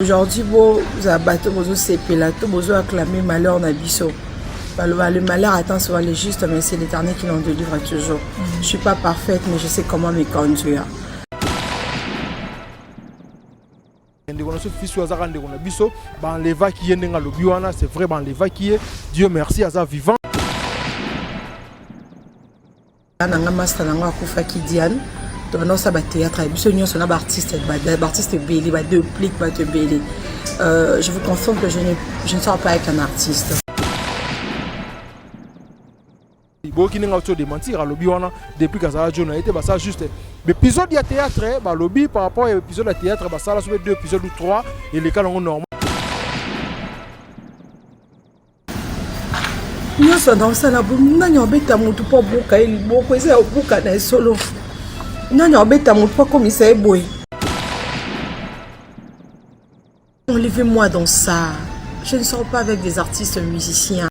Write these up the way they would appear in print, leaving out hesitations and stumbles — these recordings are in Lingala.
Aujourd'hui, vous abattez vos sepela, tout vos acclamé malheur n'abisso. Le malheur attend souvent les justes, mais c'est l'Éternel qui l'en délivre toujours. Je ne suis pas parfaite, mais je sais comment me conduire. C'est vraiment l'évacuer. Dieu merci à ça vivant. Dans sa théâtre, artiste belé, deux pliques, belé. Je vous confirme que je ne sors pas avec un artiste. Depuis que ça a été juste l'épisode de théâtre, lobby par rapport à l'épisode de théâtre, ça a deux épisodes ou trois et les cas normaux. Nous sommes dans ça, nous avons bêta mutu pour boka il boko eza boka na solo. Nous avons bêta mutu pour commissaire boy. Enlevez-moi dans ça. Je ne sors pas avec des artistes musiciens.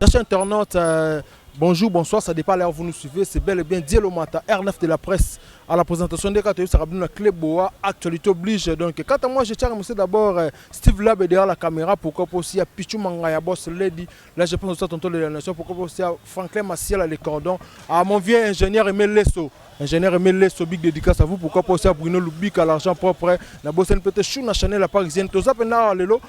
Chers internautes, bonjour, bonsoir, ça dépend là où vous nous suivez. C'est bel et bien Dielo Mata, R9 de la presse, à la présentation des cartes. Ça va clé boa, actualité oblige. Donc, quant à moi, je tiens à remercier d'abord Steve Lab derrière la caméra. Pourquoi pas aussi à Pichu Mangaya Boss Lady. Là, je pense aussi à Tonton de la Nation. Pourquoi pas aussi à Franklin Massiel à les cordons. À mon vieux ingénieur Emile Lesso. Ingénieur Emile Lesso, big dédicace à vous. Pourquoi pas aussi à Bruno Lubik à l'argent propre. La bosse peut-être chou na Chanel la parisienne. Tout ça, pendant l'élo.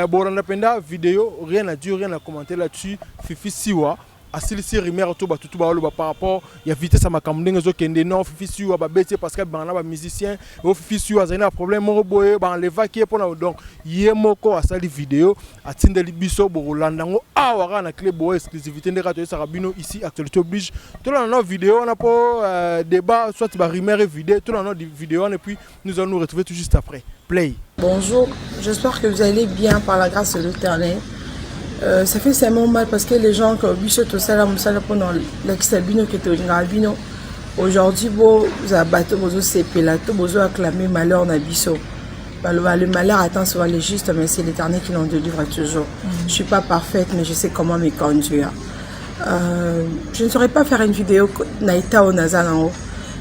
Bon, on vidéo. Rien à dire, rien à commenter là-dessus. Fifi Siwa. Asilisi rimer to batutu ba oloba par rapport ya vitesse ma kamndenge zo kende non fifi siwa ba beti parce que bana ba musicien o fifi siwa zana problème mo boye ba levakier pona donc ye moko asali vidéo atindeli biso bo landango awara na clé boye exclusivité ndeka to sarabino ici actualité oblige tout la no vidéo on a pas débat soit ba rimer vidéo tout la no vidéo et puis nous allons nous retrouver tout juste après play. Bonjour, j'espère que vous allez bien par la grâce de l'Éternel. Ça fait seulement mal parce que les gens comme Bichot tout ça là pendant l'exalbino qui était albino aujourd'hui vous abattez vos sepela tout vos acclamé malheur n'abisso. Le malheur attend souvent les justes, mais c'est l'Éternel qui l'en délivre toujours. Je ne suis pas parfaite, mais je sais comment me conduire. Je ne saurais pas faire une vidéo naïta au Nazan en haut,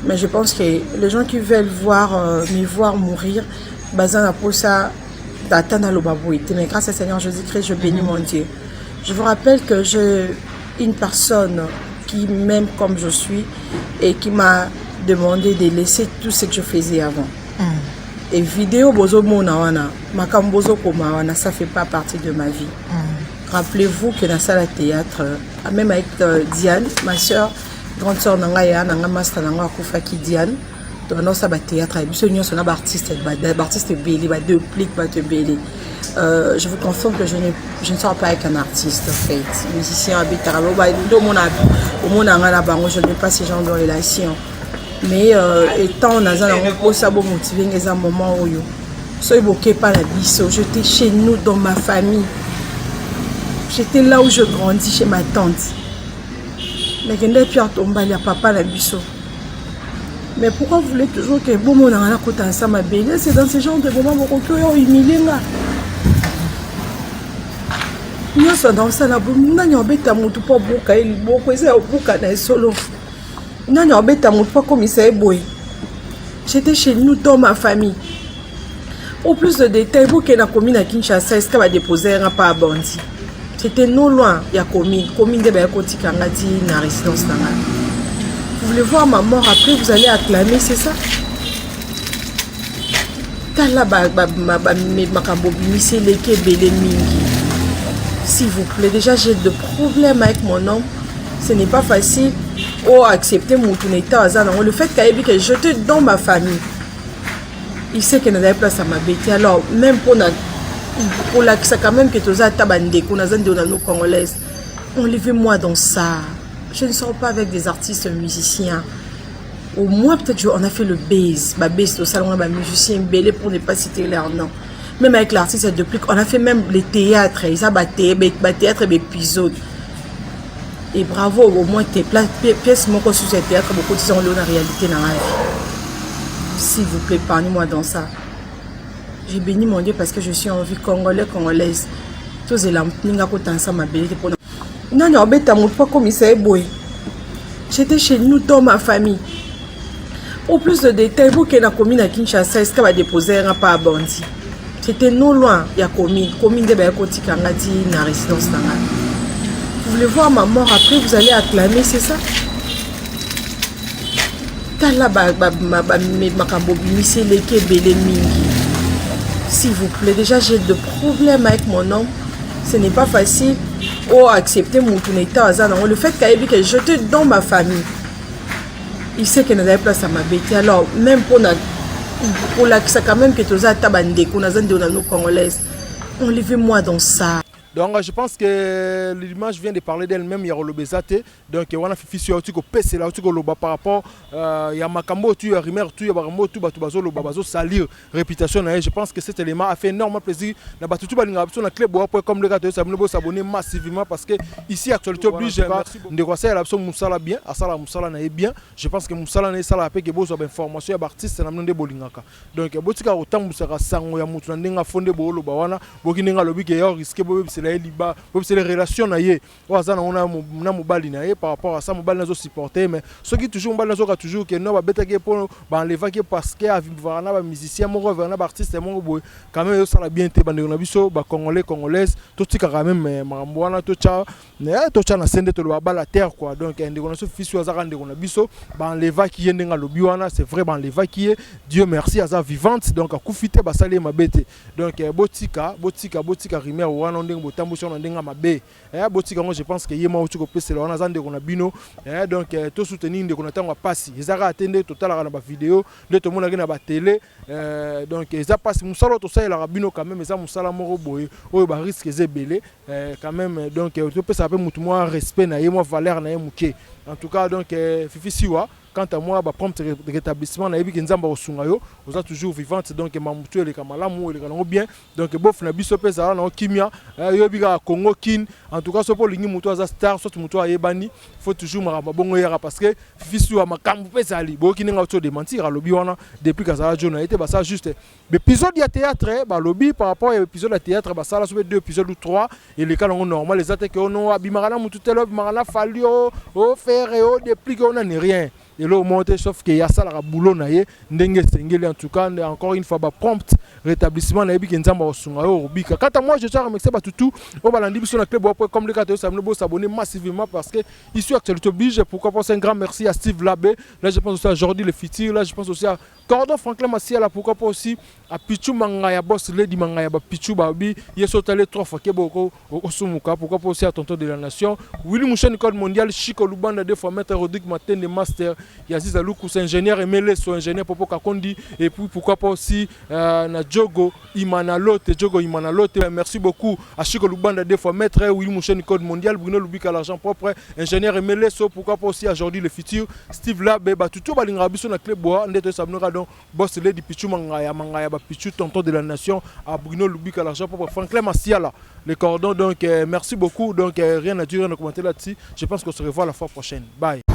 mais je pense que les gens qui veulent me voir mourir, bazan a pour ça. Mais grâce à Seigneur Jésus-Christ, je bénis mon Dieu. Je vous rappelle que j'ai une personne qui m'aime comme je suis et qui m'a demandé de laisser tout ce que je faisais avant. Et vidéo bozo monawana, makambozo komawana, ça fait pas partie de ma vie. Rappelez-vous que dans la salle de théâtre, même avec Diane, ma soeur, grande soeur Nangaya, Nangamasta Nanga Koufaki Diane, dans sa théâtre, nous artiste belé, deux pliques, belé. Je vous confirme que je ne sors pas avec un artiste, en fait. Musicien, je n'ai pas ce genre de relation. Mais étant dans un motivé, il y a un moment où je ne pas la biso. J'étais chez nous, dans ma famille. J'étais là où je grandis, chez ma tante. Mais il y a papa la biso. Mais pourquoi vous voulez toujours que bon mon a côté ensemble belle? C'est dans ce genre de moments où on est humilié là. Nous sommes dans ça là, nous avons bêta mutu pour boka il boko eza boka na solo. Nous avons bêta mutu pour commissaire boy. J'étais chez nous dans ma famille. Au plus de détails, vous qui na commune à Kinshasa, est-ce qu'elle va déposer un pas à Bandi? C'était non loin, il y a commune de Bayakoti Kangati na résidence nanga. Vous voulez voir ma mort après, vous allez acclamer, c'est ça? S'il vous plaît, déjà j'ai de problèmes avec mon homme. Ce n'est pas facile. Oh, accepter mon tourneta. Le fait que je te dans ma famille, il sait qu'il n'a pas place à ma bête. Alors, même pour la ça quand même que tu as tabandé, qu'on a nos Congolaises, enlevez-moi dans ça. Je ne sors pas avec des artistes musiciens. Au moins, peut-être on a fait le base. Ma base au salon, ma musicien belé pour ne pas citer leur nom. Même avec l'artiste de plus, on a fait même les théâtres. Ils ont battu théâtre et épisodes. Et bravo, au moins tes pièces, mon sur ce théâtre, beaucoup de gens l'ont en réalité dans la vie. S'il vous plaît, parlez-moi dans ça. J'ai béni mon Dieu parce que je suis en vie congolais, congolaise. Tous les lampes, n'inga ko tansa ma belite pour non, non, bêta mon pas commissaire boy. J'étais chez nous dans ma famille. Pour plus de détails, vous qui avez commis à Kinshasa, est-ce qu'elle va déposer un pas à Bandi? C'était non loin, il y a commune de Bayakoti Kangati, na résidence Nanga. Vous voulez voir ma mort après, vous allez acclamer, c'est ça? S'il vous plaît, déjà j'ai de problèmes avec mon homme. Ce n'est pas facile. Oh, accepter mon état. Le fait que je te dans ma famille, il sait qu'il n'a pas place à ma bête. Alors, même pour la quand même que tu as tabandé, qu'on a nos Congolaises, enlevez-moi dans ça. Donc je pense que l'image vient de parler d'elle-même, il y a le Bézate, donc on a fait sur le PC là, par rapport il y a Makambo, il y a Rimer, il y a Baramo, tout bazo le babazo salir réputation. Je pense que cet élément a fait énormément plaisir. Na batu tout sur la clé comme le gars de s'abonner massivement parce que ici actualité oblige de quoi ça l'absence Moussala bien, à ça la Moussala na bien. Je pense que Moussala na ça la paix que besoin d'information ya artiste na mnde bolingaka. Donc botika autant Moussala sango ya mutu na ndenga fondé bolo bawana, bokinenga lobi ke yo risquer c'est les relations naie on a mobali naie par rapport à ça mobali nazo supporter mais ceux qui toujours mobali nazo toujours que non ba betake pour ba lever parce que avoir na ba musicien mon revenant ba artiste mon boy quand même ça la bien té bande na biso ba congolais congolaise tout tika quand même maramboana to cha na sende to ba la terre quoi donc ndeko na so fils azaka ndeko na biso ba lever qui yenga lobi wana c'est vrai ba lever qui est Dieu merci aza vivante donc akufite ba salé ma bête donc botika rimer wana ndenge tambuso na ndenga mabe botika ngo je pense que yema uti ko pese la zande ko na bino donc to soutenir ndeko na tango pasi ezaka atende total na ba vidéo de to mona na ba télé donc eza pasi musalo to ça la bino quand même eza musala moko boye oyo ba risque ezebele quand même donc to pesa pe mutu mo respect na yema valeur na yemuke en tout cas donc fifi siwa quant à moi, prompt rétablissement, na yebi nzamba osungayo, oza toujours vivante donc mamutu ele kamalamu ele kango bien donc bof na biso pesa na kimia yobi ka Congo kin en tout cas so pour lingi mutu aza star soit mutu ayebani faut toujours maramba bongo yara parce que fisu wa makambu pesa ali bo kininga auto démentir lobi wana depuis que ça jona été ça juste l'épisode ya théâtre ba lobi par rapport à l'épisode de théâtre ba ça là sur deux épisodes ou trois et les cas normal les attaques on abimara mutu telo bimara falio o faire o depuis qu'on n'a rien. Et là, au monté, sauf qu'il y a ça, la boulot, en tout cas, encore une fois, prompt rétablissement, na yebi nzamba osunga yo rubika. Quant à moi, je tiens à remercier tout au balandi biso na club comme le gâteau, ça me s'abonner massivement parce que ici actualité oblige. Pourquoi pas un grand merci à Steve Labé. Là, je pense aussi à Jordi Le Fitir. Là, je pense aussi à Cordon Franklin Massia. Là, pourquoi pas aussi à Pichou Mangaya Boss Lady Mangaya Pichou Babi. Il est allé 3 fois Keboko au Sumuka. Pourquoi pas aussi à Tonton de la Nation. Willy Mouchen Code Mondial Chico Lubanda 2 fois Maître Rodrigue Matin de Master. Yaziz Aloukou, ingénieur Emele, son ingénieur Popo Kakondi. Et puis pourquoi pas aussi na Jogo Imanalote. Merci beaucoup à Chico Lubanda 2 fois Maître Willy Mouchen Code Mondial. Bruno Lubika l'argent propre. Ingénieur Emele, pourquoi pas aussi à Jordi Le Futur. Steve Labé, tout Balingrabiso na Clébois. Ndete Sabnora donc Boss Lady Pichou Mangaya Pichou Tonton de la Nation. À Bruno Lubika l'argent propre. Franklin Massiala. Les cordons donc merci beaucoup. Donc rien à dire, rien à commenter là-dessus. Je pense qu'on se revoit la fois prochaine. Bye.